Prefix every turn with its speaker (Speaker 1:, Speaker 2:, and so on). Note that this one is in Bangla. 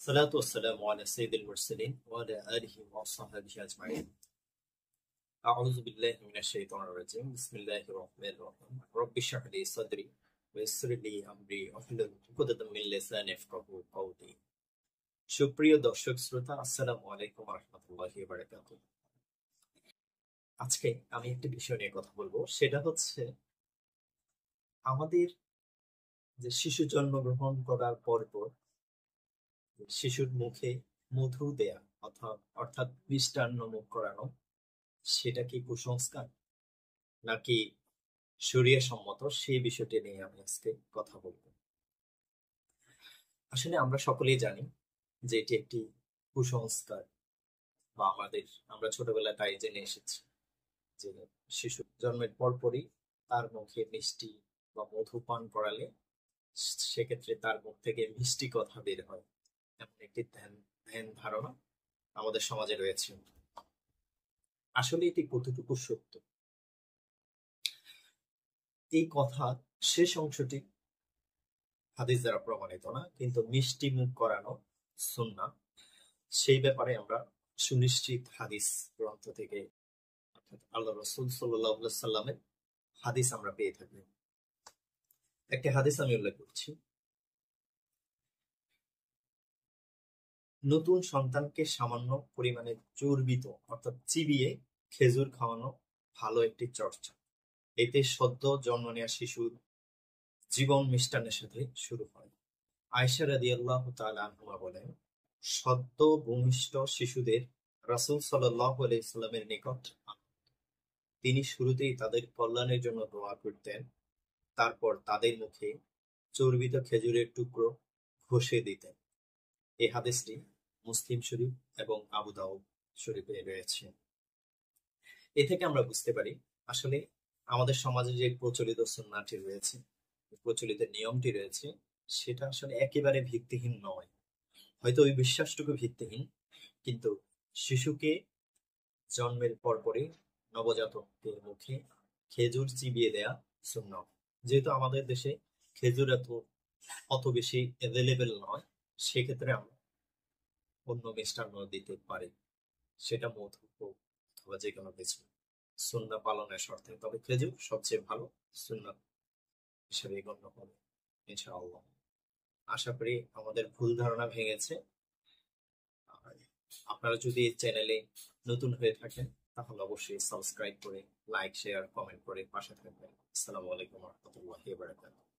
Speaker 1: الصلاة والسلام على سيد المرسلين وعلى آله وصحبه أجمعين. أعوذ بالله من الشيطان الرجيم. بسم الله الرحمن الرحيم. رب اشرح لي صدري ويسر لي أمري واحلل عقدة من لساني يفقهوا قولي. সুপ্রিয় দর্শক শ্রোতা, আসসালামু আলাইকুম ওয়া রাহমাতুল্লাহি ওয়া বারাকাতুহু। আজকে আমি একটি বিষয় নিয়ে কথা বলবো, সেটা হচ্ছে আমাদের যে শিশু জন্মগ্রহণ করার পর শিশুর মুখে মধু দেয়া অর্থাৎ মিষ্টান্ন মুখ করানো, সেটা কি কুসংস্কার নাকি শরিয়া সম্মত, সেই বিষয়টি নিয়ে আমি আজকে কথা বলবো। আসলে আমরা সকলেই জানি যে এটি একটি কুসংস্কার, বা আমরা ছোটবেলায় তাই জেনে এসেছি যে শিশু জন্মের পরপরই তার মুখে মিষ্টি বা মধু পান করালে সেক্ষেত্রে তার মুখ থেকে মিষ্টি কথা বের হয়, এমন একটি ধ্যান ধারণা আমাদের সমাজে রয়েছে। আসলে এটি কতটুকু সত্য, এই কথা শেষ অংশটি হাদিস দ্বারা প্রমাণিত না, কিন্তু মিষ্টি মুখ করানো সুন্নাহ, সেই ব্যাপারে আমরা সুনিশ্চিত হাদিস গ্রন্থ থেকে অর্থাৎ আল্লাহ রাসূল সাল্লাল্লাহু আলাইহি সাল্লামের হাদিস আমরা পেয়ে থাকি। একটি হাদিস আমি উল্লেখ করছি। নতুন সন্তানকে সামান্য পরিমাণে চর্বিত অর্থাৎ চিবিয়ে খেজুর খাওয়ানো ভালো একটি চর্চা। এতে সদ্য জন্ম নেওয়া শিশুর জীবন মিষ্টান্নের সাথে শুরু হয়। আয়েশা রাদিয়াল্লাহু তাআলা আনহা বলেন, সদ্য ভূমিষ্ঠ শিশুদের রাসূল সাল্লাল্লাহু আলাইহি সাল্লামের নিকট তিনি শুরুতেই তাদের কল্যাণের জন্য দোয়া করতেন, তারপর তাদের মুখে চর্বিত খেজুরের টুকরো ঘষে দিতেন। এই হাদিসটি মুসলিম শরীফ এবং আবু দাউদ শরীফে রয়েছে। এ থেকে আমরা বুঝতে পারি আসলে আমাদের সমাজে যে প্রচলিত সুন্নাহটি রয়েছে, প্রচলিত নিয়মটি রয়েছে, সেটা আসলে একেবারে ভিত্তিহীন নয়। হয়তো ওই বিশ্বাসটুকু ভিত্তিহীন, কিন্তু শিশুকে জন্মের পরপরই নবজাতকের মুখে খেজুর চিবিয়ে দেয়া সুন্নাহ। যেহেতু আমাদের দেশে খেজুর অত বেশি অ্যাভেলেবেল নয়, সেক্ষেত্রে আমরা অন্য মিষ্টান্ন দিতে পারি, সেটা মধু হোক অথবা যে কোনো কিছু, সুন্নাহ পালনের শর্তে। তবে খেজুর সবচেয়ে ভালো সুন্নাহ হিসেবে গণ্য হবে ইনশাআল্লাহ। আশা করি আমাদের ভুল ধারণা ভেঙেছে। আর আপনারা যদি এই চ্যানেলে নতুন হয়ে থাকেন তাহলে অবশ্যই সাবস্ক্রাইব করে, লাইক, শেয়ার, কমেন্ট করে পাশে থাকবেন। আসসালামু আলাইকুম ওয়া রাহমাতুল্লাহি ওয়া বারাকাতুহু।